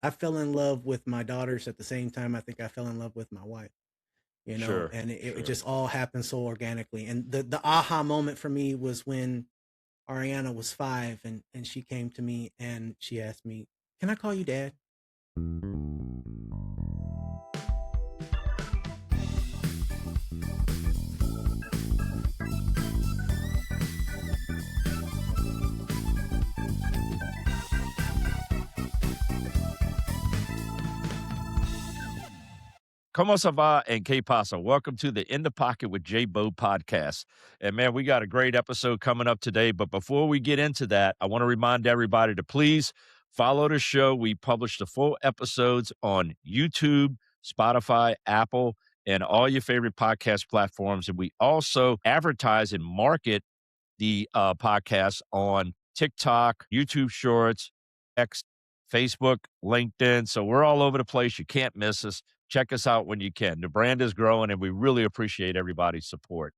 I fell in love with my daughters at the same time I think I fell in love with my wife, Sure, and it sure. just all happened so organically. And the aha moment for me was when Ariana was 5 and she came to me and she asked me, "Can I call you dad?" Como ça va and que pasa? Welcome to the In the Pocket with JayBo podcast. And man, we got a great episode coming up today. But before we get into that, I want to remind everybody to please follow the show. We publish the full episodes on YouTube, Spotify, Apple, and all your favorite podcast platforms. And we also advertise and market the podcast on TikTok, YouTube Shorts, X, Facebook, LinkedIn. So we're all over the place. You can't miss us. Check us out when you can. The brand is growing, and we really appreciate everybody's support.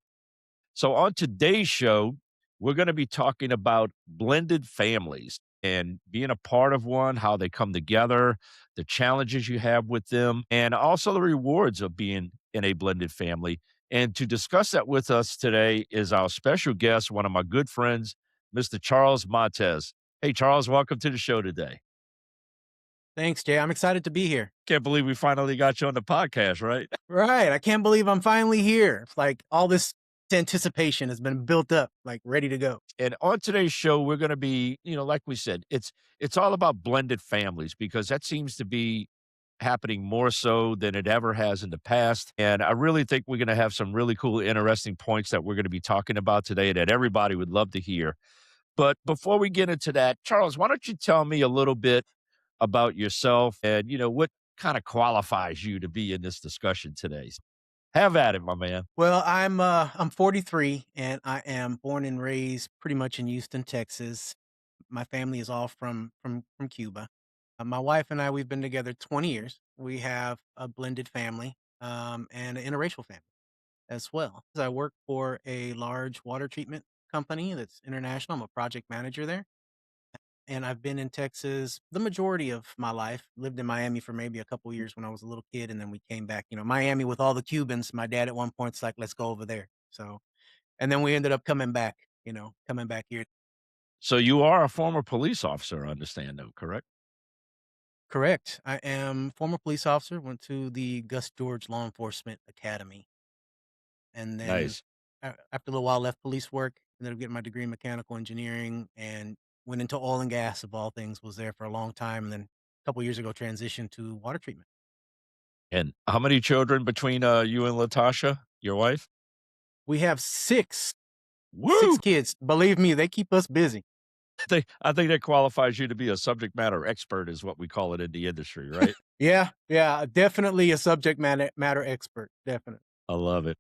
So, on today's show, we're going to be talking about blended families and being a part of one, how they come together, the challenges you have with them, and also the rewards of being in a blended family. And to discuss that with us today is our special guest, one of my good friends, Mr. Charles Montes. Hey, Charles, welcome to the show today. Thanks, Jay. I'm excited to be here. Can't believe we finally got you on the podcast, right? Right. I can't believe I'm finally here. It's like all this anticipation has been built up, like ready to go. And on today's show, we're going to be, like we said, it's all about blended families because that seems to be happening more so than it ever has in the past. And I really think we're going to have some really cool, interesting points that we're going to be talking about today that everybody would love to hear. But before we get into that, Charles, why don't you tell me a little bit about yourself and what kind of qualifies you to be in this discussion today? Have at it, my man. Well, I'm 43 and I am born and raised pretty much in Houston, Texas. My family is all from Cuba. My wife and I, we've been together 20 years. We have a blended family and an interracial family as well. I work for a large water treatment company that's international. I'm a project manager there. And I've been in Texas the majority of my life. Lived in Miami for maybe a couple years when I was a little kid, and then we came back. Miami with all the Cubans. My dad at one point's like, "Let's go over there." So, and then we ended up coming back. Coming back here. So you are a former police officer, I understand, though, correct? Correct. I am former police officer. Went to the Gus George Law Enforcement Academy, and then Nice. after a little while, left police work. Ended up getting my degree in mechanical engineering, and went into oil and gas of all things. Was there for a long time, and then a couple years ago, transitioned to water treatment. And how many children between, you and Latasha, your wife? We have 6 Woo! kids. Believe me, they keep us busy. I think that qualifies you to be a subject matter expert is what we call it in the industry, right? Yeah, yeah, definitely a subject matter expert, definitely. I love it.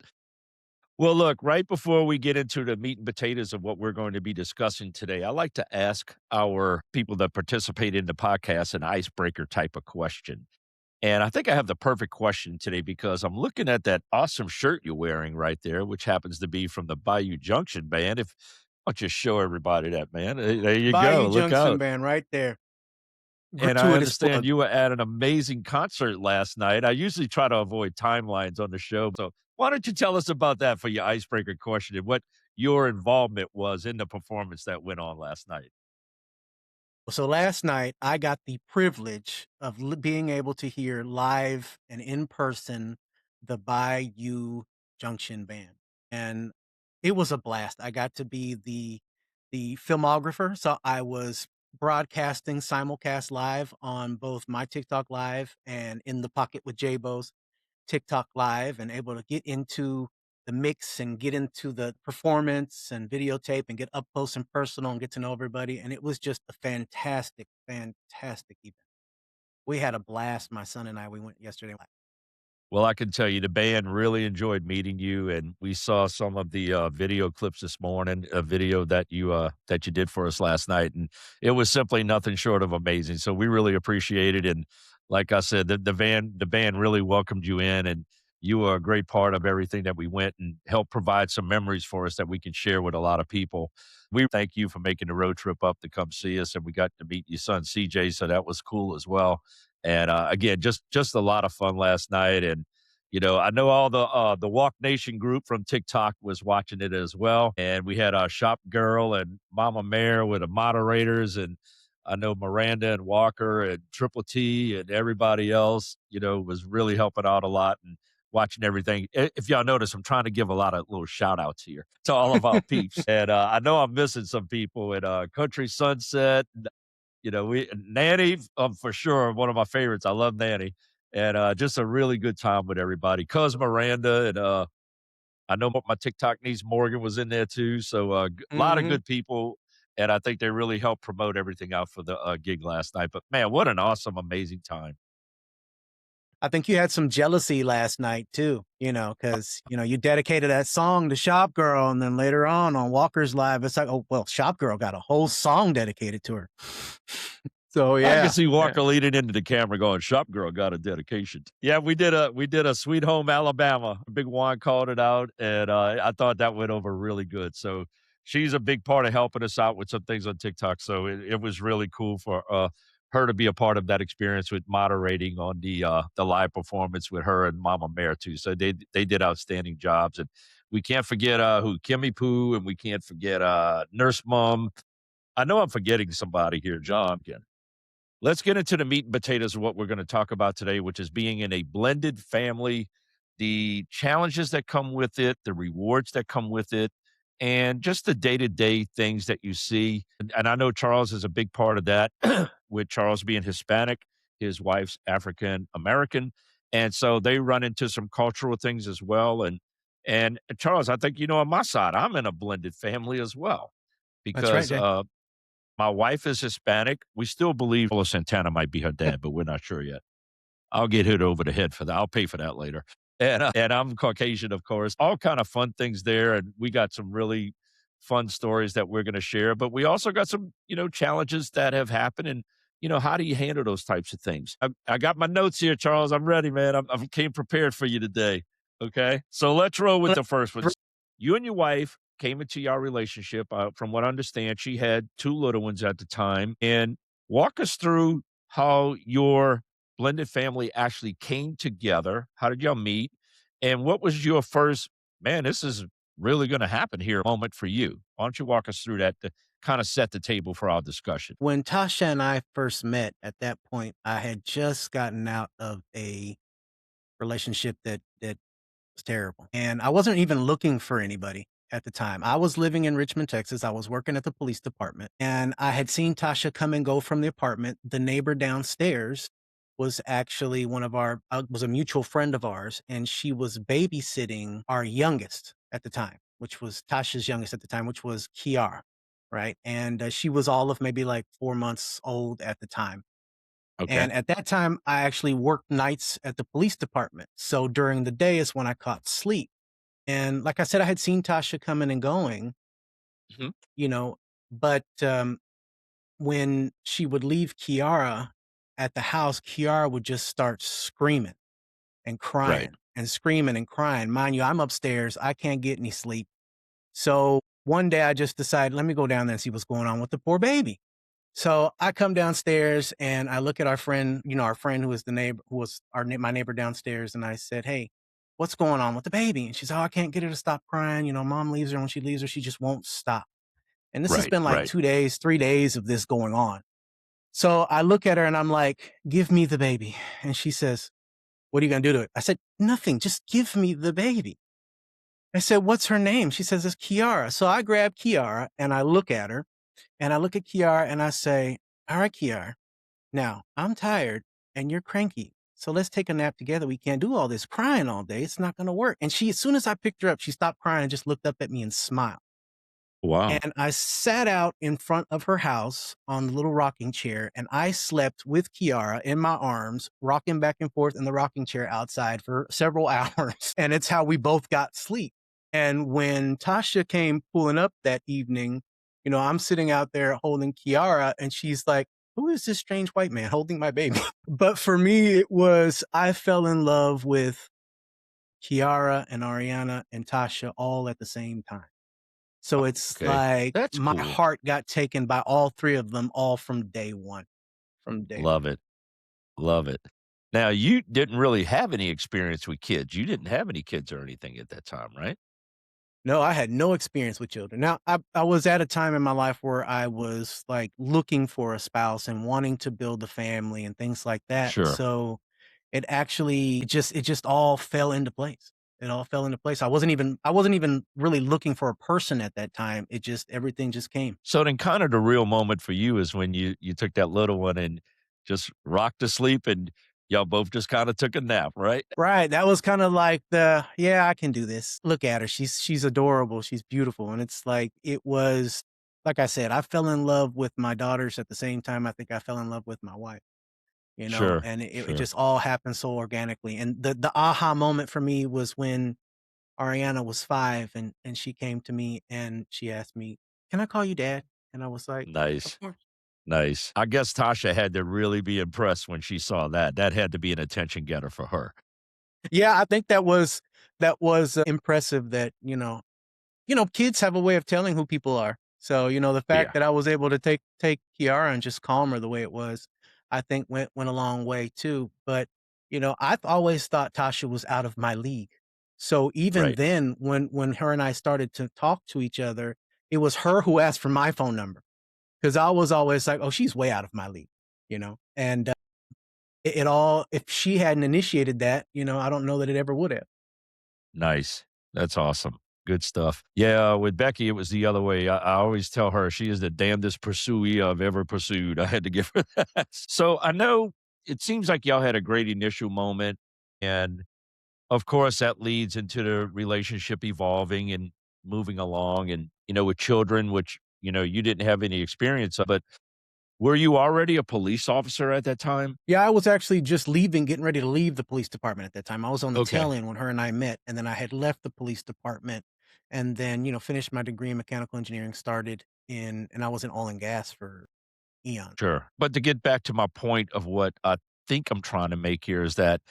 Well, look, right before we get into the meat and potatoes of what we're going to be discussing today, I like to ask our people that participate in the podcast an icebreaker type of question. And I think I have the perfect question today because I'm looking at that awesome shirt you're wearing right there, which happens to be from the Bayou Junction band. If I'll just show everybody that, man. There you Bayou go. Look Junction out. band right there. And I Gratuitous understand plug. you were at an amazing concert last night. I usually try to avoid timelines on the show. So why don't you tell us about that for your icebreaker question and what your involvement was in the performance that went on last night? So last night, I got the privilege of being able to hear live and in person the Bayou Junction band, and it was a blast. I got to be the filmographer, so I was broadcasting simulcast live on both my TikTok live and In the Pocket with JayBo's TikTok live, and able to get into the mix and get into the performance and videotape and get up close and personal and get to know everybody. And it was just a fantastic, fantastic event. We had a blast. My son and I, we went yesterday. Well, I can tell you the band really enjoyed meeting you, and we saw some of the, video clips this morning, a video that you did for us last night, and it was simply nothing short of amazing, so we really appreciate it, and like I said, the band really welcomed you in, and you were a great part of everything that we went and helped provide some memories for us that we can share with a lot of people. We thank you for making the road trip up to come see us, and we got to meet your son, CJ, so that was cool as well, And, again, just a lot of fun last night, and, I know all the Walk Nation group from TikTok was watching it as well, and we had, Shop Girl and Mama Mare with the moderators, and I know Miranda and Walker and Triple T and everybody else, was really helping out a lot and watching everything. If y'all notice, I'm trying to give a lot of little shout outs here to all of our peeps. And I know I'm missing some people at Country Sunset. We Nanny, for sure, one of my favorites. I love Nanny. And just a really good time with everybody. Cuz Miranda and I know my TikTok niece Morgan was in there too. So a lot of Mhm. good people. And I think they really helped promote everything out for the gig last night. But man, what an awesome, amazing time. I think you had some jealousy last night too, because you dedicated that song to Shop Girl, and then later on Walker's Live, it's like, "Oh, well, Shop Girl got a whole song dedicated to her." So, I can yeah, see yeah. Walker leaning into the camera going, "Shop Girl got a dedication." Yeah, we did a Sweet Home Alabama. Big Juan called it out, and I thought that went over really good. So she's a big part of helping us out with some things on TikTok. So it was really cool for her to be a part of that experience with moderating on the live performance with her and Mama Mare too. So they did outstanding jobs, and we can't forget who Kimmy Poo, and we can't forget Nurse Mom. I know I'm forgetting somebody here, John. Let's get into the meat and potatoes of what we're going to talk about today, which is being in a blended family, the challenges that come with it, the rewards that come with it, and just the day to day things that you see. And I know Charles is a big part of that, with Charles being Hispanic, his wife's African American. And so they run into some cultural things as well. And Charles, I think, on my side, I'm in a blended family as well That's right, because Jay. my wife is Hispanic. We still believe Carlos Santana might be her dad, but we're not sure yet. I'll get hit over the head for that. I'll pay for that later. And I'm Caucasian, of course. All kind of fun things there, and we got some really fun stories that we're going to share. But we also got some, challenges that have happened, and how do you handle those types of things? I got my notes here, Charles. I'm ready, man. I came prepared for you today. Okay, so let's roll with the first one. You and your wife came into your relationship. From what I understand, she had two little ones at the time. And walk us through how your blended family actually came together. How did y'all meet? And what was your first, man, this is really going to happen here moment for you? Why don't you walk us through that to kind of set the table for our discussion? When Tasha and I first met, at that point, I had just gotten out of a relationship that was terrible, and I wasn't even looking for anybody at the time. I was living in Richmond, Texas. I was working at the police department, and I had seen Tasha come and go from the apartment. The neighbor downstairs was actually one of our was a mutual friend of ours, and she was babysitting our youngest at the time, which was Tasha's youngest at the time, which was Kiara, right? And she was all of maybe like 4 months old at the time. Okay. And at that time, I actually worked nights at the police department. So during the day is when I caught sleep. And like I said, I had seen Tasha coming and going, Mhm. you know, but when she would leave Kiara at the house, Kiara would just start screaming and Right. crying and screaming and crying. Mind you, I'm upstairs. I can't get any sleep. So one day I just decided, let me go down there and see what's going on with the poor baby. So I come downstairs and I look at our friend, our friend who was the neighbor, who was my neighbor downstairs, and I said, "Hey, what's going on with the baby?" And she's, "Oh, I can't get her to stop crying. Mom leaves her. When she leaves her, she just won't stop." And this has Right. been like Right. 2 days, 3 days of this going on. So I look at her and I'm like, "Give me the baby." And she says, "What are you gonna do to it?" I said, "Nothing. Just give me the baby." I said, "What's her name?" She says, "It's Kiara." So I grab Kiara and I look at her and I look at Kiara and I say, "All right, Kiara. Now, I'm tired and you're cranky. So let's take a nap together. We can't do all this crying all day. It's not going to work." And as soon as I picked her up, she stopped crying and just looked up at me and smiled. Wow. And I sat out in front of her house on the little rocking chair and I slept with Kiara in my arms, rocking back and forth in the rocking chair outside for several hours. And it's how we both got sleep. And when Tasha came pulling up that evening, I'm sitting out there holding Kiara and she's like, "Who is this strange white man holding my baby?" But for me, I fell in love with Kiara and Ariana and Tasha all at the same time. So it's Okay. like That's my cool. heart got taken by all three of them all from day one, from day one. Love it. Love it. Now, you didn't really have any experience with kids. You didn't have any kids or anything at that time, right? No, I had no experience with children. Now, I was at a time in my life where I was, like, looking for a spouse and wanting to build a family and things like that, Sure. so it just all fell into place. It all fell into place. I wasn't even really looking for a person at that time. It just everything just came. So then kind of the real moment for you is when you took that little one and just rocked to sleep and y'all both just kind of took a nap, right? Right, that was kinda like the, "Yeah, I can do this. Look at her. She's adorable. She's beautiful." And it's like it was like I said, I fell in love with my daughters at the same time I think I fell in love with my wife, Sure. and it Sure. just all happened so organically. And the aha moment for me was when Ariana was 5 and she came to me and she asked me, "Can I call you dad?" And I was like, "Of Nice. course." Nice. I guess Tasha had to really be impressed when she saw that. That had to be an attention getter for her. Yeah, I think that was impressive that, kids have a way of telling who people are. So, the fact Yeah. that I was able to take Kiara and just calm her the way it was, I think went a long way too. But, I've always thought Tasha was out of my league. So even Right. then, when her and I started to talk to each other, it was her who asked for my phone number because I was always like, "Oh, she's way out of my league," and it all if she hadn't initiated that, I don't know that it ever would have. Nice. That's awesome. Good stuff. Yeah, with Becky, it was the other way. I always tell her she is the damnedest pursuee I've ever pursued. I had to give her that. So I know it seems like y'all had a great initial moment. And of course, that leads into the relationship evolving and moving along. And, with children, which, you didn't have any experience of, but were you already a police officer at that time? Yeah, I was actually just leaving, getting ready to leave the police department at that time. I was on the Okay. tail end when her and I met, and then I had left the police department and then, finished my degree in mechanical engineering, started and I was in oil and gas for eons. Sure. But to get back to my point of what I think I'm trying to make here is that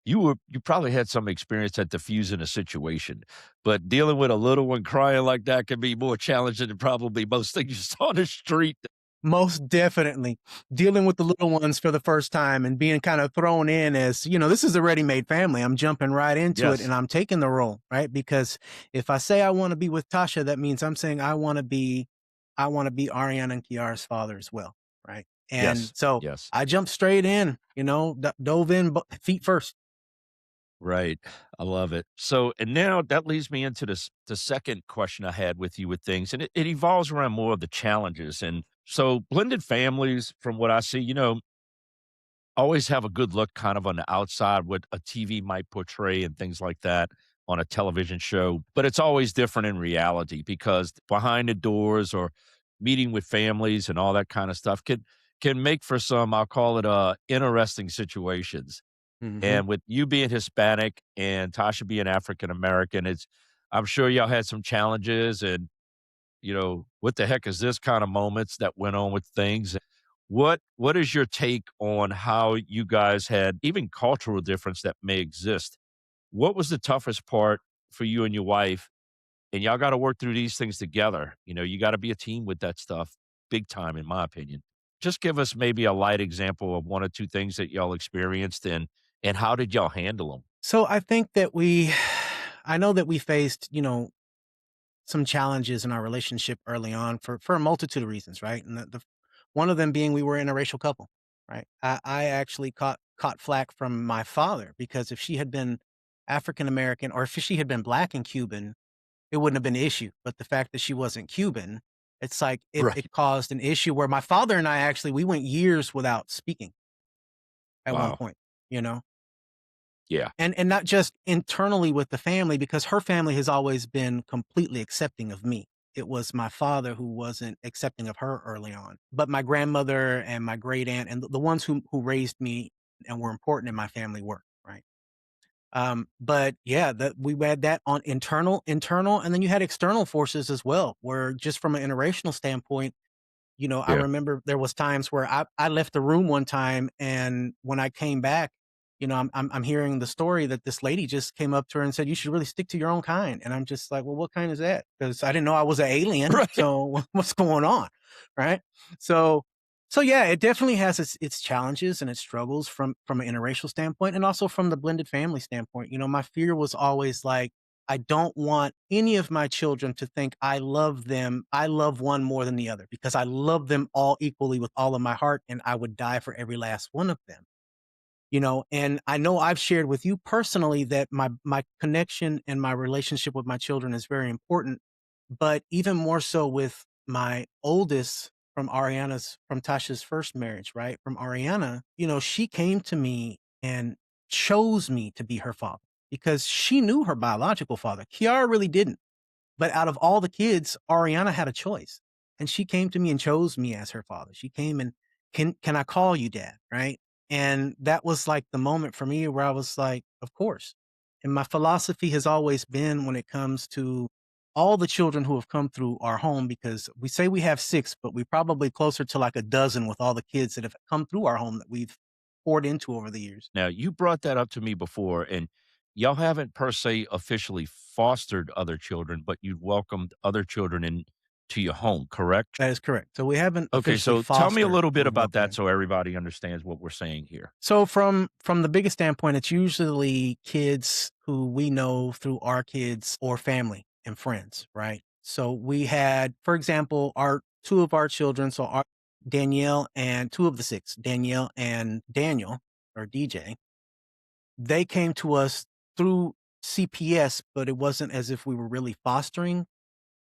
you probably had some experience at diffusing a situation, but dealing with a little one crying like that can be more challenging than probably most things you saw on the street. Most definitely. Dealing with the little ones for the first time and being kind of thrown in as, this is a ready-made family. I'm jumping right into it Yes. and I'm taking the role, right? Because if I say I want to be with Tasha, that means I'm saying I want to be Ariana and Kiara's father as well, right? And Yes. so Yes. I jumped straight in, dove in feet first. Right. I love it. So, and now that leads me into the second question I had with you with things, and it evolves around more of the challenges. And so, blended families, from what I see, always have a good look kind of on the outside, what a TV might portray and things like that on a television show. But it's always different in reality because behind the doors or meeting with families and all that kind of stuff can make for some, I'll call it interesting situations. Mhm. And with you being Hispanic and Tasha being African American, I'm sure y'all had some challenges and what the heck is this kind of moments that went on with things. What is your take on how you guys had even cultural difference that may exist? What was the toughest part for you and your wife? And y'all got to work through these things together. You got to be a team with that stuff, big time, in my opinion. Just give us maybe a light example of one or two things that y'all experienced and how did y'all handle them? So I think that I know that we faced, some challenges in our relationship early on for a multitude of reasons, right? And one of them being we were an interracial couple, right? I actually caught flack from my father because if she had been African American or if she had been black and Cuban, it wouldn't have been an issue. But the fact that she wasn't Cuban, it's like it Right. caused an issue where my father and I actually we went years without speaking at one Wow. point, you know? Yeah. And not just internally with the family, because her family has always been completely accepting of me. It was my father who wasn't accepting of her early on. But my grandmother and my great aunt and the ones who raised me and were important in my family were, right? But yeah, that we had that on internal, and then you had external forces as well, where just from an interracial standpoint, I Yeah. remember there was times where I left the room one time, and when I came back, I'm hearing the story that this lady just came up to her and said, "You should really stick to your own kind." And I'm just like, "Well, what kind is that?" Because I didn't know I was an alien. Right. So what's going on, right? So So yeah, it definitely has its challenges and its struggles from an interracial standpoint and also from the blended family standpoint. My fear was always like, I don't want any of my children to think I love them. I love one more than the other because I love them all equally with all of my heart and I would die for every last one of them. And I know I've shared with you personally that my connection and my relationship with my children is very important, but even more so with my oldest from Tasha's first marriage, right? From Ariana, she came to me and chose me to be her father because she knew her biological father. Kiara really didn't. But out of all the kids, Ariana had a choice, and she came to me and chose me as her father. She came and, "Can I call you dad?" Right? And that was, like, the moment for me where I was like, "Of course." And my philosophy has always been when it comes to all the children who have come through our home, because we say we have 6, but we probably closer to, like, a dozen with all the kids that have come through our home that we've poured into over the years. Now, you brought that up to me before, and y'all haven't per se officially fostered other children, but you welcomed other children into your home, correct? That is correct. So we haven't Okay, officially so tell me a fostered, little but bit we've about welcomed that them. so everybody understands what we're saying here. So from the biggest standpoint, it's usually kids who we know through our kids or family and friends, right? So we had, for example, our 2 of our children, so our Danielle and 2 of the 6, Danielle and Daniel or DJ, they came to us through CPS, but it wasn't as if we were really fostering.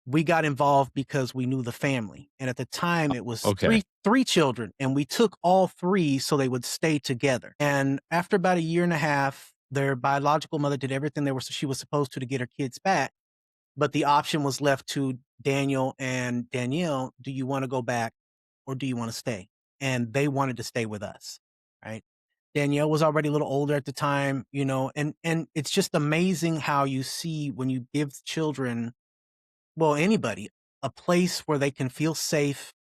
We got involved because we knew the family, and at the time, it was Okay, 3 children, and we took all 3 so they would stay together, and after about a year and a half, their biological mother did everything she was supposed to get her kids back, but the option was left to Daniel and Danielle, "Do you wanna go back or do you wanna stay?" And they wanted to stay with us, right? Danielle was already a little older at the time, and it's just amazing how you see when you give children, well, anybody, a place where they can feel safe,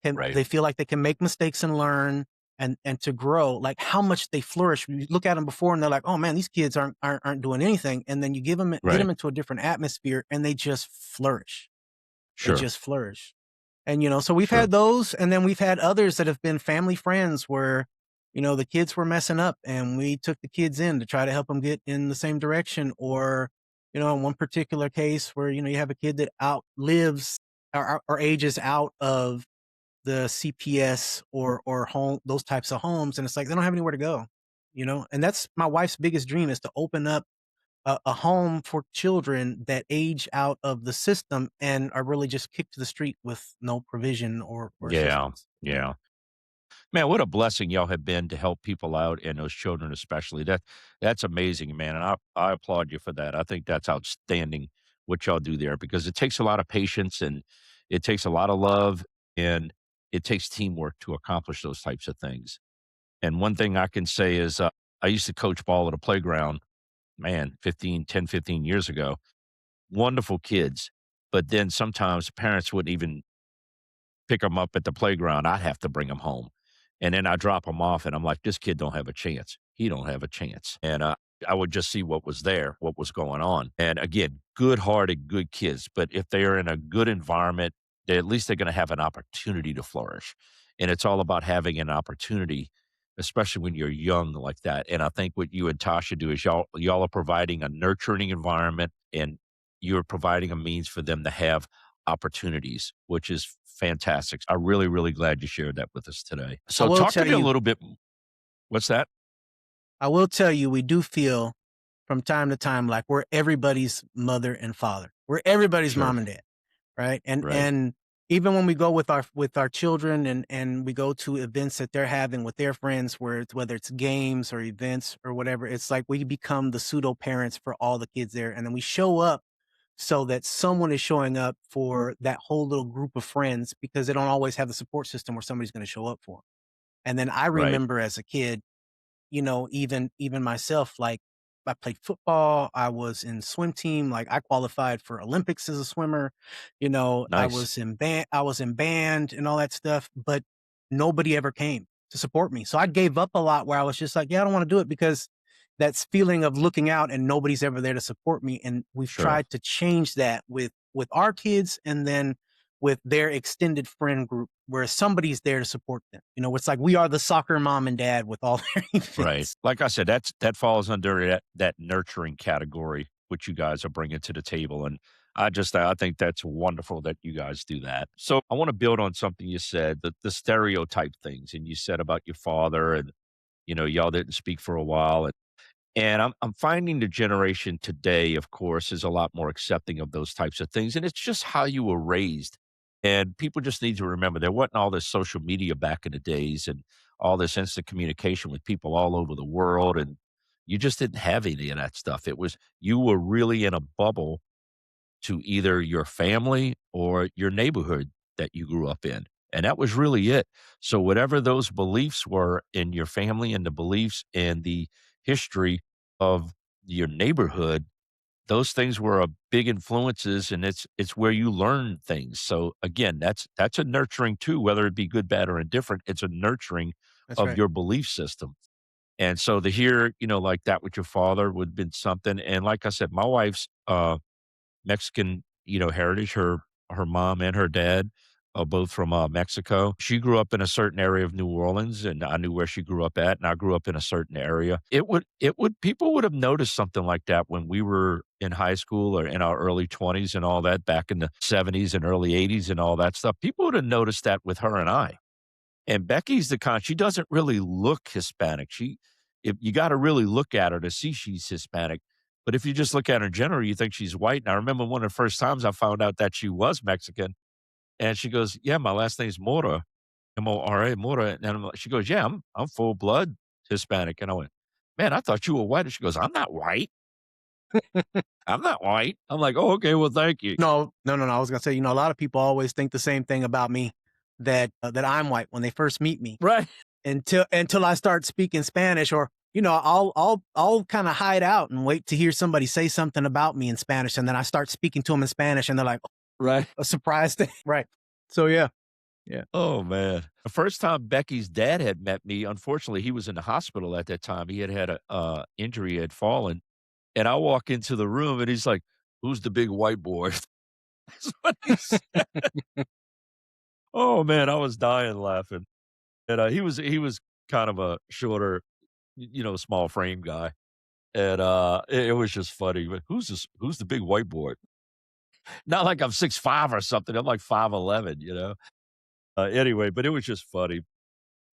right, they feel like they can make mistakes and learn and to grow, like, how much they flourish. You look at them before and they're like, "Oh, man, these kids aren't doing anything," and then you get right. them into a different atmosphere, and they just flourish. They Sure, just flourish. And, so we've sure. had those, and then we've had others that have been family friends where, the kids were messing up, and we took the kids in to try to help them get in the same direction, or, in one particular case where, you have a kid that outlives or ages out of the CPS or home, those types of homes, and it's like they don't have anywhere to go, and that's my wife's biggest dream, is to open up a home for children that age out of the system and are really just kicked to the street with no provision or Yeah, assistance. yeah. Man, what a blessing y'all have been to help people out and those children especially. That's amazing, man, and I applaud you for that. I think that's outstanding what y'all do there because it takes a lot of patience and it takes a lot of love and it takes teamwork to accomplish those types of things. And one thing I can say is I used to coach ball at a playground, man, 15 years ago. Wonderful kids, but then sometimes parents wouldn't even pick them up at the playground. I'd have to bring them home. And then I drop them off and I'm like, this kid don't have a chance. He don't have a chance. And I would just see what was there, what was going on. And again, good-hearted, good kids. But if they are in a good environment, at least they're going to have an opportunity to flourish. And it's all about having an opportunity, especially when you're young like that. And I think what you and Tasha do is y'all are providing a nurturing environment and you're providing a means for them to have opportunities, which is fantastic. I'm really, really glad you shared that with us today. I So will talk to tell me a you little bit. What's that? I will tell you, we do feel from time to time like we're everybody's mother and father. We're everybody's Sure. mom and dad, right? And Right. and even when we go with our children and we go to events that they're having with their friends, whether it's games or events or whatever, it's like we become the pseudo parents for all the kids there, and then we show up so that someone is showing up for that whole little group of friends because they don't always have the support system where somebody's going to show up for 'em. And then I Right. remember as a kid, even myself, like, I played football, I was in swim team, like, I qualified for Olympics as a swimmer, Nice. I was in band and all that stuff, but nobody ever came to support me. So I gave up a lot where I was just like, "Yeah, I don't wanna do it," because that's feeling of looking out and nobody's ever there to support me, and we've Sure. tried to change that with our kids, and then with their extended friend group where somebody's there to support them. It's like we are the soccer mom and dad with all their Right. events. Like I said, that falls under that nurturing category, which you guys are bringing to the table, and I think that's wonderful that you guys do that. So I wanna build on something you said, the stereotype things, and you said about your father and, y'all didn't speak for a while, and I'm finding the generation today, of course, is a lot more accepting of those types of things, and it's just how you were raised. And people just need to remember there wasn't all this social media back in the days and all this instant communication with people all over the world, and you just didn't have any of that stuff. It was you were really in a bubble to either your family or your neighborhood that you grew up in. And that was really it. So whatever those beliefs were in your family and the beliefs and the history of your neighborhood, those things were a big influences and it's where you learn things. So again, that's a nurturing too, whether it be good, bad, or indifferent. It's a nurturing That's of right. your belief system. And so to hear, like that with your father would have been something. And like I said, my wife's Mexican, heritage. Her mom and her dad are both from, Mexico. She grew up in a certain area of New Orleans, and I knew where she grew up at, and I grew up in a certain area. It would people would have noticed something like that when we were in high school or in our early 20s and all that back in the '70s and early '80s and all that stuff. People would have noticed that with her and I. And Becky's the she doesn't really look Hispanic. If you gotta really look at her to see she's Hispanic. But if you just look at her in general, you think she's white. And I remember one of the first times I found out that she was Mexican, and she goes, "Yeah, my last name's Mora, Mora, Mora." And she goes, "Yeah, I'm full blood Hispanic." And I went, "Man, I thought you were white." And she goes, "I'm not white. I'm not white." I'm like, "Oh, okay, well, thank you." No, no, no, no. I was gonna say, a lot of people always think the same thing about me, that I'm white when they first meet me, Right. until I start speaking Spanish, or I'll kind of hide out and wait to hear somebody say something about me in Spanish, and then I start speaking to them in Spanish, and they're like, Right. a surprise thing, right? So yeah, yeah. Oh, man. The first time Becky's dad had met me, unfortunately, he was in the hospital at that time. He had a, injury, he had fallen, and I walk into the room, and he's like, "Who's the big white boy?" That's what he said. Oh, man, I was dying laughing. And, he was kind of a shorter, small frame guy, and, it was just funny, but who's the big white boy? Not like I'm 6'5" or something, I'm like 5'11", you know? Anyway, but it was just funny.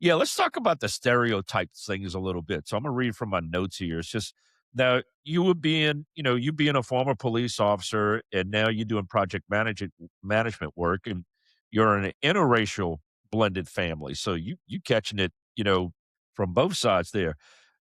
Yeah, let's talk about the stereotype things a little bit. So I'm gonna read from my notes here. It's just now you being a former police officer and now you're doing project management work and you're in an interracial blended family. So you catching it, from both sides there.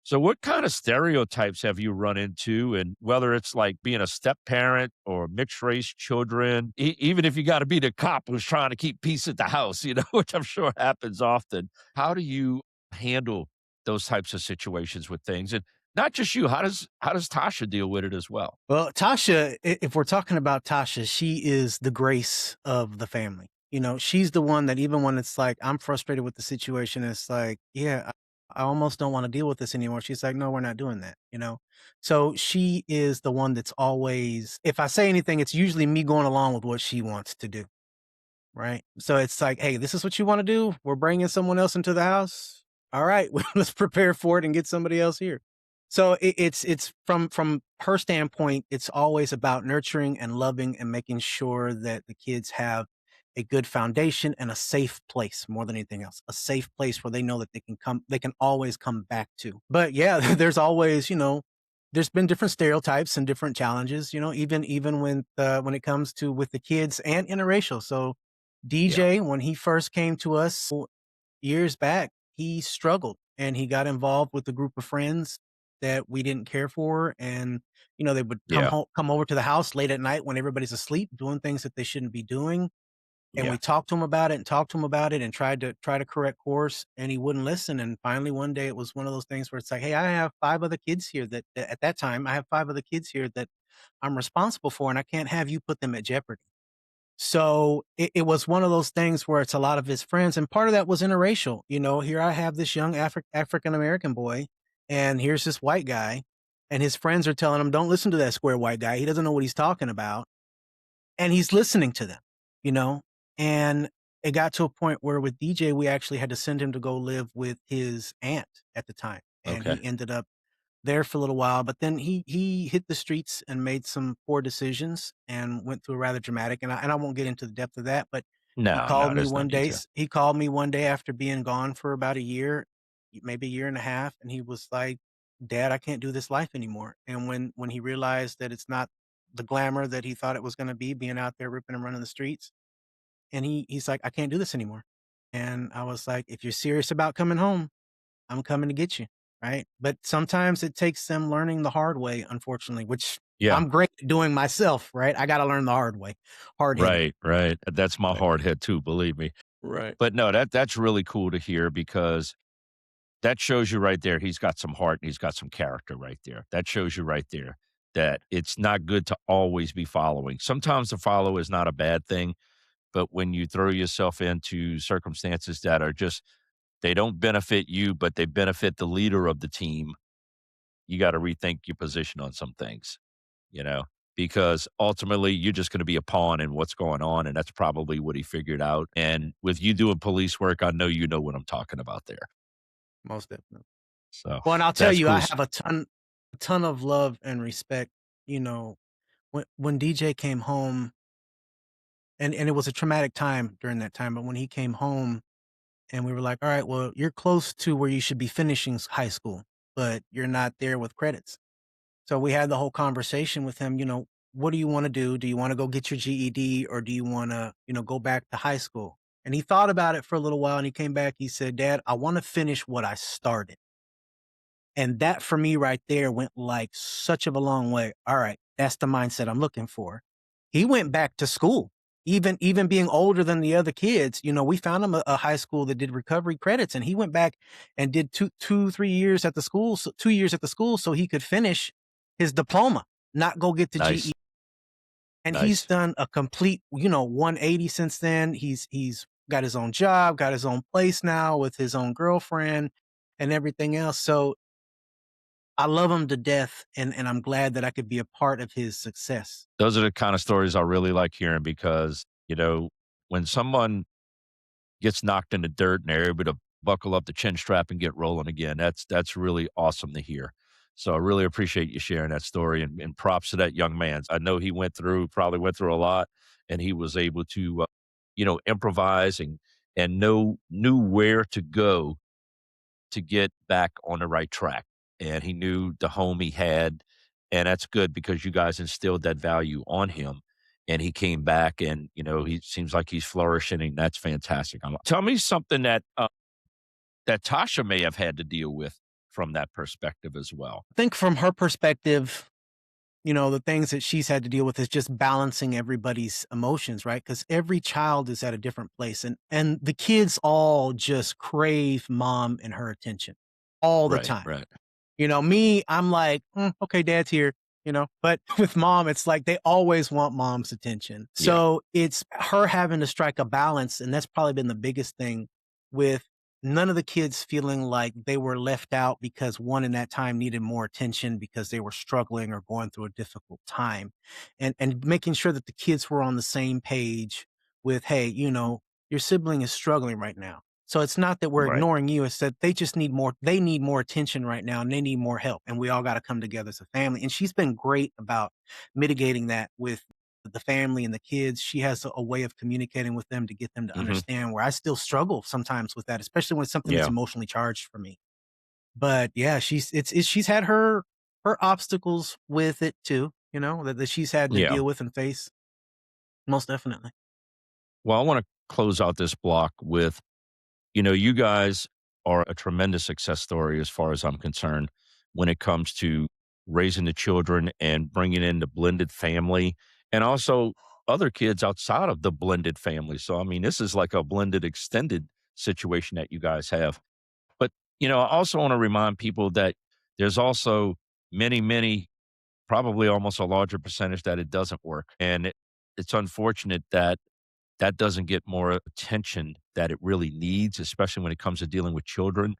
So what kind of stereotypes have you run into? And whether it's like being a step parent or mixed race children, even if you got to be the cop who's trying to keep peace at the house, which I'm sure happens often. How do you handle those types of situations with things? And not just you, how does Tasha deal with it as well? Well, Tasha, if we're talking about Tasha, she is the grace of the family. She's the one that even when it's like I'm frustrated with the situation, it's like, yeah, I almost don't want to deal with this anymore. She's like, no, we're not doing that. So she is the one that's always, if I say anything, it's usually me going along with what she wants to do. Right. So it's like, hey, this is what you want to do. We're bringing someone else into the house. All right, let's prepare for it and get somebody else here. So it's from her standpoint, it's always about nurturing and loving and making sure that the kids have a good foundation and a safe place more than anything else. A safe place where they know that they can always come back to. But yeah, there's always, there's been different stereotypes and different challenges, even when it comes to with the kids and interracial. So Yeah. DJ, when he first came to us years back, he struggled and he got involved with a group of friends that we didn't care for. And, they would Yeah. come over to the house late at night when everybody's asleep, doing things that they shouldn't be doing. And we Yeah. talked to him about it and talked to him about it and tried to correct course, and he wouldn't listen. And finally one day it was one of those things where it's like, hey, I have five other kids here that at that time I have five other kids here that I'm responsible for, and I can't have you put them at jeopardy. So it was one of those things where it's a lot of his friends, and part of that was interracial. Here I have this young African American boy, and here's this white guy, and his friends are telling him, "Don't listen to that square white guy. He doesn't know what he's talking about," and he's listening to them. You know, And it got to a point where with DJ, we actually had to send him to go live with his aunt at the time, and Okay. he ended up there for a little while, but then he hit the streets and made some poor decisions and went through a rather dramatic, and I won't get into the depth of that, but No, no, there's no need to. he called me one day after being gone for about a year, maybe a year and a half, and he was like, "Dad, I can't do this life anymore." And when he realized that it's not the glamour that he thought it was gonna be being out there ripping and running the streets, and he's like, "I can't do this anymore." And I was like, "If you're serious about coming home, I'm coming to get you." Right? But sometimes it takes them learning the hard way, unfortunately, which Yeah. I'm great at doing myself, right? I gotta learn the hard way, hard-headed. Right, right. That's my But hard head too, believe me. right. But no, that's really cool to hear because that shows you right there he's got some heart and he's got some character right there. That shows you right there that it's not good to always be following. Sometimes the follow is not a bad thing, but when you throw yourself into circumstances that are just they don't benefit you, but they benefit the leader of the team, you got to rethink your position on some things, you know, because ultimately you're just going to be a pawn in what's going on. And that's probably what he figured out. And with you doing police work, I know you know what I'm talking about there. Most definitely. So Well, and I'll tell that's you, I cool. have a ton of love and respect, you know, when DJ came home, and it was a traumatic time during that time, but when he came home and we were like, "All right, well, you're close to where you should be finishing high school, but you're not there with credits." So we had the whole conversation with him, "What do you wanna do? Do you wanna go get your GED or do you wanna, go back to high school?" And he thought about it for a little while and he came back, he said, "Dad, I wanna finish what I started." And that for me right there went like such of a long way. All right, that's the mindset I'm looking for. He went back to school. Even being older than the other kids, we found him a high school that did recovery credits, and he went back and did 3 years at the school, 2 years at the school, so he could finish his diploma, not go get the GED. Nice. And he's Nice. done a complete, 180 since then. He's got his own job, got his own place now with his own girlfriend and everything else. So I love him to death, and I'm glad that I could be a part of his success. Those are the kind of stories I really like hearing because, when someone gets knocked in the dirt and they're able to buckle up the chin strap and get rolling again, that's really awesome to hear. So I really appreciate you sharing that story and props to that young man. I know he probably went through a lot and he was able to, improvise and knew where to go to get back on the right track. And he knew the home he had. And that's good because you guys instilled that value on him. And he came back and, he seems like he's flourishing and that's fantastic. Tell me something that Tasha may have had to deal with from that perspective as well. I think from her perspective, the things that she's had to deal with is just balancing everybody's emotions, right? Because every child is at a different place, and the kids all just crave mom and her attention all the Right, time. right. Me, I'm like, okay, dad's here, but with mom, it's like they always want mom's attention. Yeah. So it's her having to strike a balance. And that's probably been the biggest thing with none of the kids feeling like they were left out because one in that time needed more attention because they were struggling or going through a difficult time. And making sure that the kids were on the same page with, hey, your sibling is struggling right now. So it's not that we're Right. ignoring you, it's that they need more attention right now and they need more help. And we all got to come together as a family. And she's been great about mitigating that with the family and the kids. She has a way of communicating with them to get them to Hmm. understand where I still struggle sometimes with that, especially when it's something that's Yeah. emotionally charged for me. But yeah, she's had her obstacles with it too, that she's had to Yeah. deal with and face. Most definitely. Well, I want to close out this block with you guys are a tremendous success story as far as I'm concerned when it comes to raising the children and bringing in the blended family and also other kids outside of the blended family. So, I mean, this is like a blended extended situation that you guys have. But, I also want to remind people that there's also many, many, probably almost a larger percentage that it doesn't work. And it's unfortunate that that doesn't get more attention that it really needs, especially when it comes to dealing with children.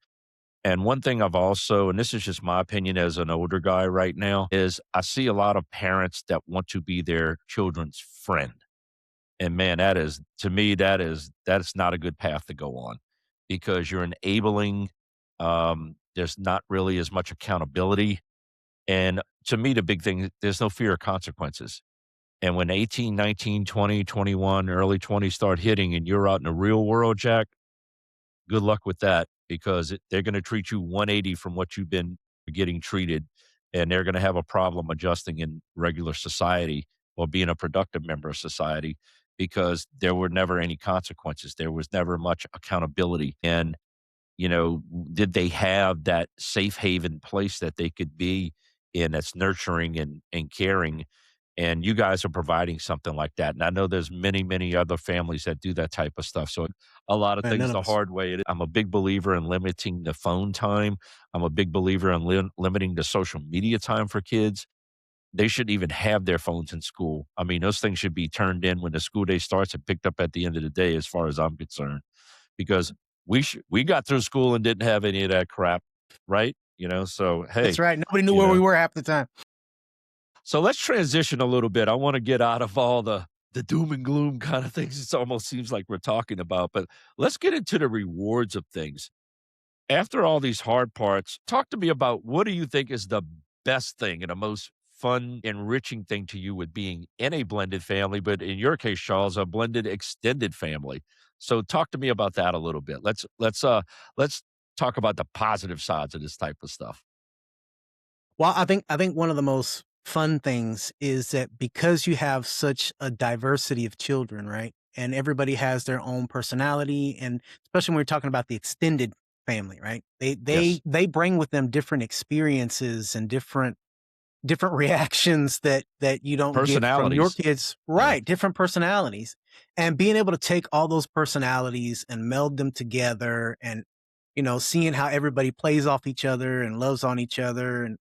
And one thing I've also, and this is just my opinion as an older guy right now, is I see a lot of parents that want to be their children's friend. And man, that is to me, that's not a good path to go on because you're enabling, there's not really as much accountability. And to me, the big thing, there's no fear of consequences. And when 18, 19, 20, 21, early 20s start hitting and you're out in the real world, Jack, good luck with that because they're going to treat you 180 from what you've been getting treated. And they're going to have a problem adjusting in regular society or being a productive member of society because there were never any consequences. There was never much accountability. And you know, did they have that safe haven place that they could be in that's nurturing and caring? And you guys are providing something like that. And I know there's many, many other families that do that type of stuff. So a lot of Man, none things of the us. hard way. I'm a big believer in limiting the phone time. I'm a big believer in limiting the social media time for kids. They shouldn't even have their phones in school. I mean, those things should be turned in when the school day starts and picked up at the end of the day, as far as I'm concerned because we got through school and didn't have any of that crap, right? You know, so That's hey, right. Nobody knew you where we know. were half the time. So let's transition a little bit. I want to get out of all the doom and gloom kind of things. It almost seems like we're talking about, but let's get into the rewards of things. After all these hard parts, talk to me about what do you think is the best thing and the most fun, enriching thing to you with being in a blended family, but in your case, Charles, a blended extended family. So talk to me about that a little bit. Let's talk about the positive sides of this type of stuff. Well, I think one of the most fun things is that because you have such a diversity of children, right? And everybody has their own personality, and especially when we're talking about the extended family, right? They Yes. they they bring with them different experiences and different reactions that you don't get from your Personalities. kids. Yeah, Right, different personalities. And being able to take all those personalities and meld them together and, seeing how everybody plays off each other and loves on each other, and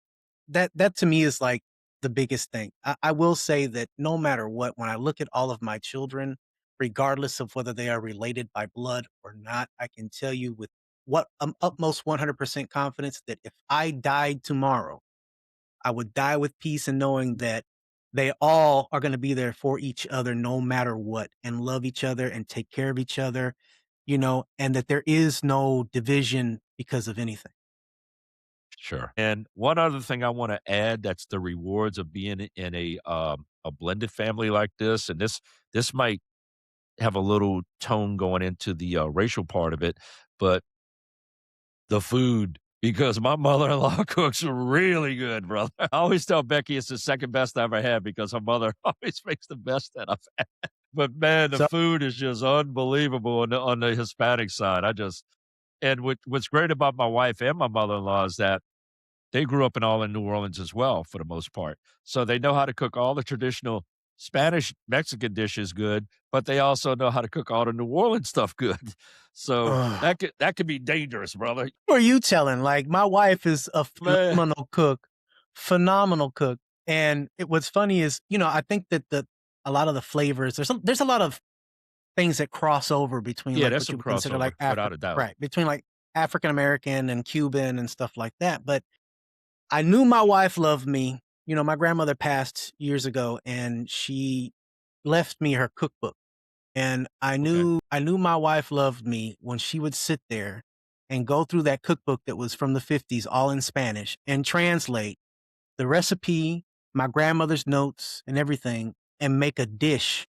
that to me is like the biggest thing. I will say that no matter what, when I look at all of my children, regardless of whether they are related by blood or not, I can tell you with what utmost 100% confidence that if I died tomorrow, I would die with peace and knowing that they all are gonna be there for each other no matter what, and love each other and take care of each other, and that there is no division because of anything. sure. And one other thing I want to add that's the rewards of being in a blended family like this, and this might have a little tone going into the racial part of it, but the food, because my mother-in-law cooks really good, brother. I always tell Becky it's the second best I ever had because her mother always makes the best that I've had. But man, the So food is just unbelievable on the Hispanic side. And what's great about my wife and my mother-in-law is that they grew up all in New Orleans as well, for the most part. So they know how to cook all the traditional Spanish, Mexican dishes good, but they also know how to cook all the New Orleans stuff good. So ugh. that could be dangerous, brother. Who are you telling? Like, my wife is a Man. phenomenal cook, and what's funny is, I think that a lot of the flavors there's a lot of things that cross over between, Yeah, like, there's what you some would consider, crossover, like, without African, a doubt. right, between, like, African American and Cuban and stuff like that, but I knew my wife loved me. My grandmother passed years ago, and she left me her cookbook. And Okay. I knew my wife loved me when she would sit there and go through that cookbook that was from the '50s, all in Spanish, and translate the recipe, my grandmother's notes, and everything, and make a dish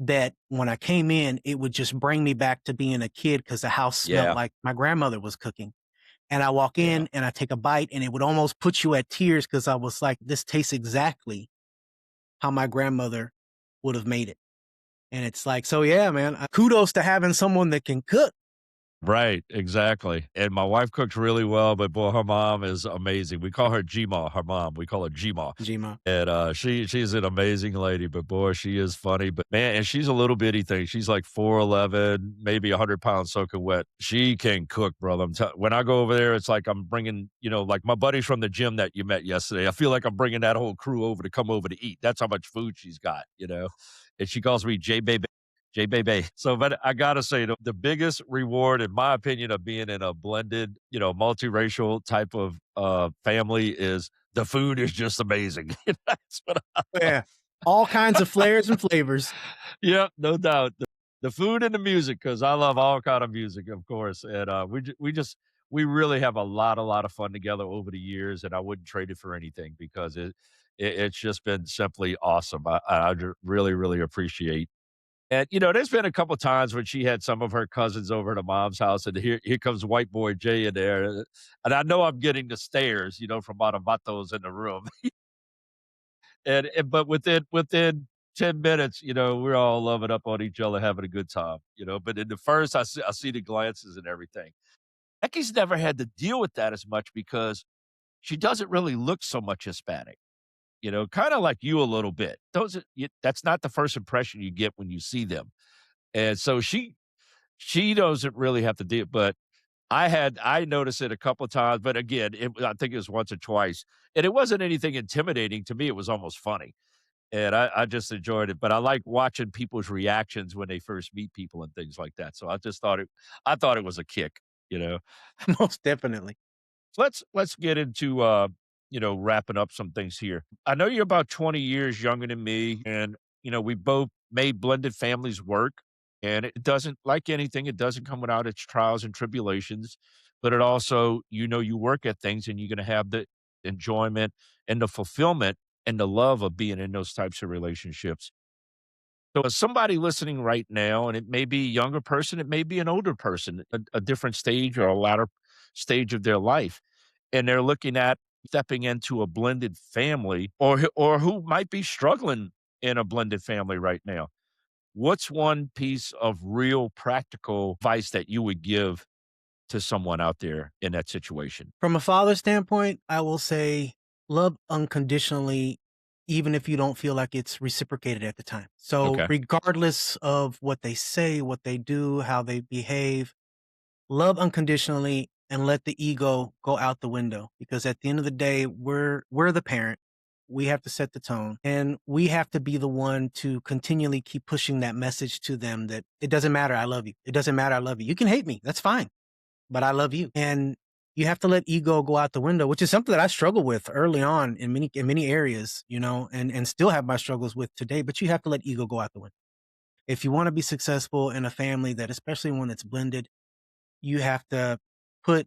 that when I came in, it would just bring me back to being a kid because the house smelled Yeah, like my grandmother was cooking. And I walk yeah. in and I take a bite, and it would almost put you at tears because I was like, "This tastes exactly how my grandmother would have made it." And it's like, so yeah, man, kudos to having someone that can cook. Right, exactly, and my wife cooks really well, but boy, her mom is amazing. We call her Gma, her mom, we call her Gma, Gma. and, she's an amazing lady, but boy, she is funny, but man and she's a little bitty thing, she's like 4'11", maybe 100 pounds soaking wet. She can cook, brother, when I go over there, it's like I'm bringing like my buddies from the gym that you met yesterday, I feel like I'm bringing that whole crew over to come over to eat, that's how much food she's got, and she calls me J-Baby. J-Baby. So, but I gotta say, the biggest reward, in my opinion, of being in a blended, multiracial type of family is the food is just amazing. That's what I love. Yeah. All kinds of flares and flavors. Yep, no doubt. The food and the music, because I love all kind of music, of course, and, we really have a lot of fun together over the years, and I wouldn't trade it for anything because it's just been simply awesome. I ju really, really appreciate and, there's been a couple times when she had some of her cousins over to mom's house, and here comes white boy Jay in there, and I know I'm getting the stares, from Automatos in the room. But within 10 minutes, we're all loving up on each other, having a good time, but in the first, I see the glances and everything. Becky's never had to deal with that as much because she doesn't really look so much Hispanic, kinda like you a little bit. That's not the first impression you get when you see them, and so she doesn't really have to deal but I noticed it a couple of times, but again, I think it was once or twice, and it wasn't anything intimidating. To me, it was almost funny. And I just enjoyed it, but I like watching people's reactions when they first meet people and things like that, so I thought it was a kick, you know? Most definitely. Let's get into, wrapping up some things here. I know you're about 20 years younger than me, and, we both made blended families work, and it doesn't like anything, it doesn't come without its trials and tribulations, but it also you work at things and you're gonna have the enjoyment and the fulfillment and the love of being in those types of relationships. So, as somebody listening right now, and it may be a younger person, it may be an older person, a different stage or a latter stage of their life, and they're looking at stepping into a blended family, or who might be struggling in a blended family right now. What's one piece of real practical advice that you would give to someone out there in that situation? From a father standpoint, I will say love unconditionally, even if you don't feel like it's reciprocated at the time. So, Okay. regardless of what they say, what they do, how they behave, love unconditionally and let the ego go out the window because at the end of the day, we're the parent. We have to set the tone and we have to be the one to continually keep pushing that message to them that it doesn't matter, I love you. It doesn't matter, I love you. You can hate me, that's fine, but I love you. And you have to let ego go out the window, which is something that I struggle with early on in many areas, and still have my struggles with today, but you have to let ego go out the window. If you want to be successful in a family that especially when it's blended, you have to put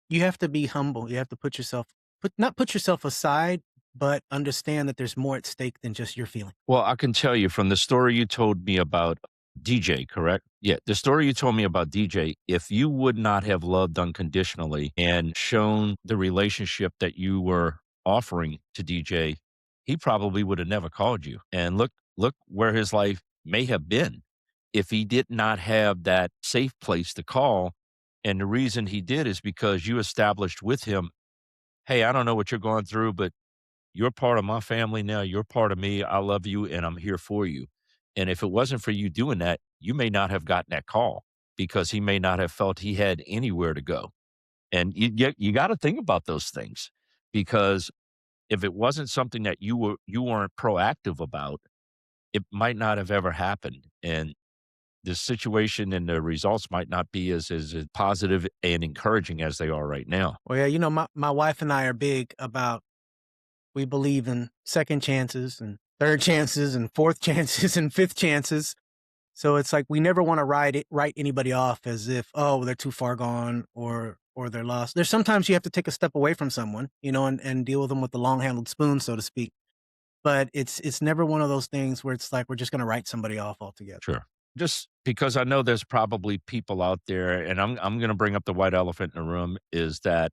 you have to be humble. You have to put yourself aside, but understand that there's more at stake than just your feeling. Well, I can tell you from the story you told me about DJ, correct? Yeah, the story you told me about DJ, if you would not have loved unconditionally and shown the relationship that you were offering to DJ, he probably would have never called you. And look where his life may have been if he did not have that safe place to call. And the reason he did is because you established with him, "Hey, I don't know what you're going through, but you're part of my family now. You're part of me. I love you and I'm here for you." And if it wasn't for you doing that, you may not have gotten that call because he may not have felt he had anywhere to go. And you got to think about those things because if it wasn't something that you weren't proactive about, it might not have ever happened. And the situation and the results might not be as positive and encouraging as they are right now. Well, yeah, my wife and I are big about we believe in second chances and third chances and fourth chances and fifth chances. So it's like we never want to write anybody off as if, oh, they're too far gone or they're lost. There's sometimes you have to take a step away from someone, and deal with them with the long handled spoon, so to speak. But it's never one of those things where it's like we're just gonna write somebody off altogether. Sure. Just because I know there's probably people out there, and I'm gonna bring up the white elephant in the room, is that,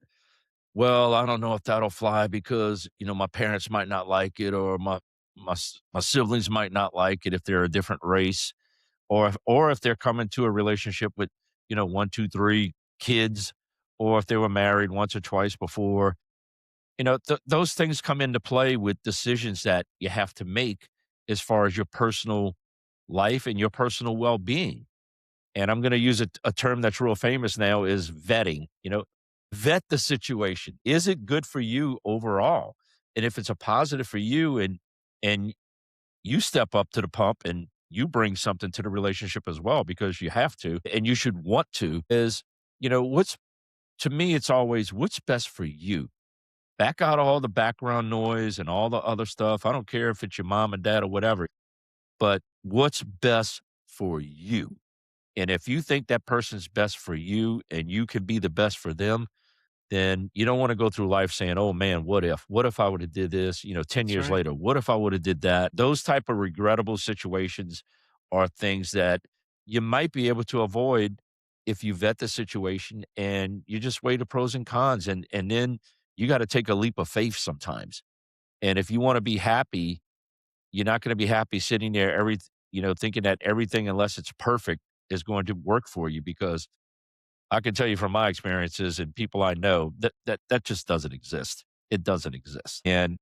"Well, I don't know if that'll fly because, my parents might not like it, or my siblings might not like it if they're a different race, or if they're coming to a relationship with, 1, 2, 3 kids, or if they were married once or twice before." Those things come into play with decisions that you have to make as far as your personal life and your personal well-being. And I'm gonna use a term that's real famous now is vetting, vet the situation. Is it good for you overall? And if it's a positive for you and you step up to the pump and you bring something to the relationship as well because you have to and you should want to is, what's to me, it's always what's best for you. back out all the background noise and all the other stuff. I don't care if it's your mom and dad or whatever, but what's best for you? And if you think that person's best for you and you can be the best for them, then you don't wanna go through life saying, "Oh, man, what if? What if I woulda did this, 10 That's years right. later? What if I woulda did that?" Those type of regrettable situations are things that you might be able to avoid if you vet the situation and you just weigh the pros and cons, and then you gotta take a leap of faith sometimes. And if you wanna be happy, you're not gonna be happy sitting there thinking that everything, unless it's perfect, is going to work for you because I can tell you from my experiences and people I know that just doesn't exist. It doesn't exist. And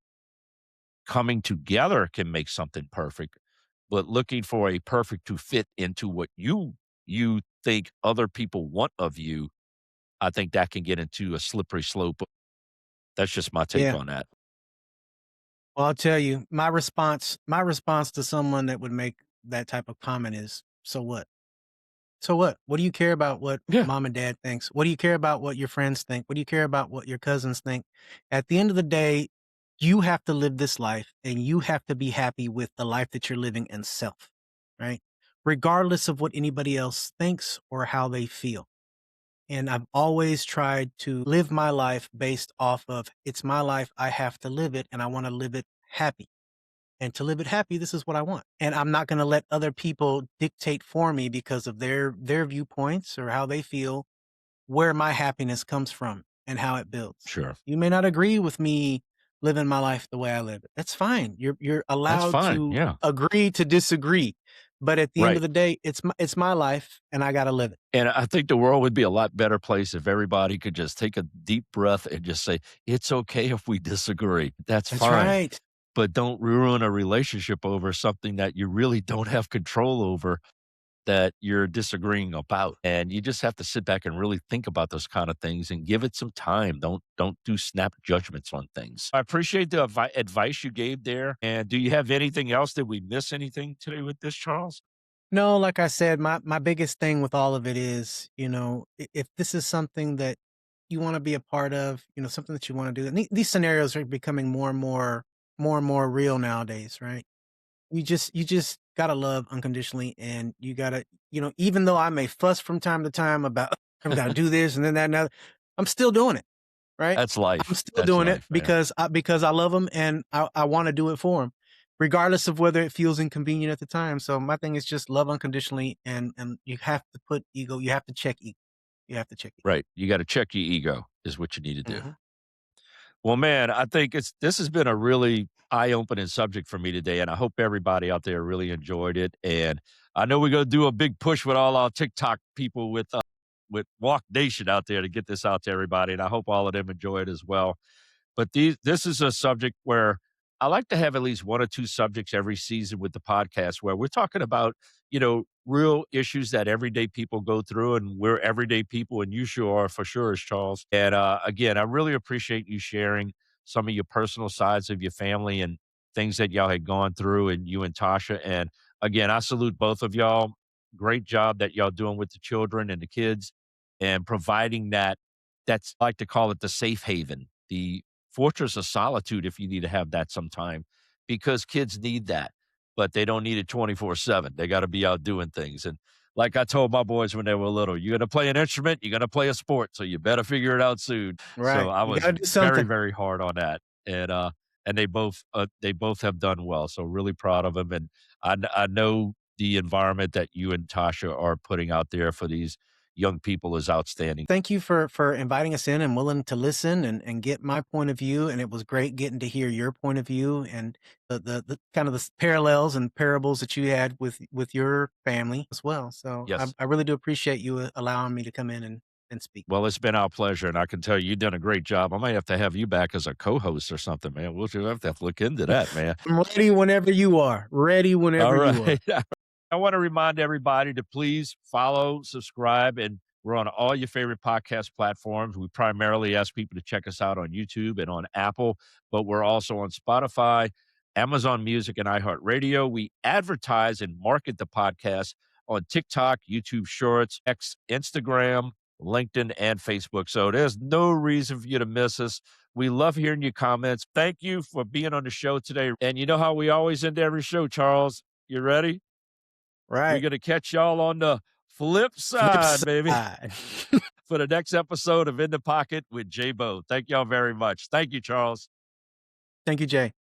coming together can make something perfect, but looking for a perfect to fit into what you think other people want of you, I think that can get into a slippery slope. That's just my take Yeah. on that. Well, I'll tell you, my response to someone that would make that type of comment is, "So what? So what? What do you care about what Yeah, mom and dad thinks? What do you care about what your friends think? What do you care about what your cousins think? At the end of the day, you have to live this life and you have to be happy with the life that you're living and self, right? Regardless of what anybody else thinks or how they feel." And I've always tried to live my life based off of it's my life. I have to live it and I want to live it happy. And to live it happy, this is what I want. And I'm not going to let other people dictate for me because of their viewpoints or how they feel where my happiness comes from and how it builds. sure. You may not agree with me living my life the way I live it. That's fine. You're That's allowed fine. to Yeah. agree to disagree. But at the end of Right. the day, it's my life and I got to live it. And I think the world would be a lot better place if everybody could just take a deep breath and just say, "It's okay if we disagree. That's That's fine." right. But don't ruin a relationship over something that you really don't have control over that you're disagreeing about. And you just have to sit back and really think about those kind of things and give it some time. Don't do snap judgments on things. I appreciate the advice you gave there. And do you have anything else? Did we miss anything today with this, Charles? No, like I said, my biggest thing with all of it is, if this is something that you wanna be a part of, something that you wanna do, and these scenarios are becoming more and more real nowadays, right? You just gotta love unconditionally, and you gotta even though I may fuss from time to time about, "I've gotta do this and then that and that," I'm still doing it. Right? That's I'm life. still That's doing it life, man. because I love him and I wanna do it for him, regardless of whether it feels inconvenient at the time. So my thing is just love unconditionally and you have to put ego you have to check ego. You have to check ego. Right. You got to check your ego is what you need to do. Mhm. Well, man, I think this has been a really eye-opening subject for me today, and I hope everybody out there really enjoyed it. And I know we're gonna do a big push with all our TikTok people with Walk Nation out there to get this out to everybody, and I hope all of them enjoy it as well. But this is a subject where I like to have at least 1 or 2 subjects every season with the podcast where we're talking about, real issues that everyday people go through, and we're everyday people, and you sure are for sure, as Charles. And, again, I really appreciate you sharing some of your personal sides of your family and things that y'all had gone through, and you and Tasha. And, again, I salute both of y'all. Great job that y'all doing with the children and the kids and providing that's I like to call it the safe haven, the fortress of solitude if you need to have that sometime because kids need that, but they don't need it 24/7. They got to be out doing things. And like I told my boys when they were little, you're going to play an instrument, you're going to play a sport, so you better figure it out soon. So Right. I You was gotta do very, something. very hard on that. And they both have done well. So really proud of them. And I know the environment that you and Tasha are putting out there for these young people is outstanding. Thank you for inviting us in and willing to listen and get my point of view, and it was great getting to hear your point of view and the kind of the parallels and parables that you had with your family as well. So I Yes. I really do appreciate you, allowing me to come in and speak. Well, it's been our pleasure, and I can tell you, you've done a great job. I might have to have you back as a co-host or something, man. We'll just have to look into that, man. I'm ready whenever you are. Ready All whenever you are. right. I want to remind everybody to please follow, subscribe, and we're on all your favorite podcast platforms. We primarily ask people to check us out on YouTube and on Apple, but we're also on Spotify, Amazon Music, and iHeartRadio. We advertise and market the podcast on TikTok, YouTube Shorts, X, Instagram, LinkedIn, and Facebook. So there's no reason for you to miss us. We love hearing your comments. Thank you for being on the show today. And you know how we always end every show, Charles? You ready? We're Right. going to catch y'all on the flip Flip side, baby, side. for the next episode of In the Pocket with JayBo. Thank y'all very much. Thank you, Charles. Thank you, Jay.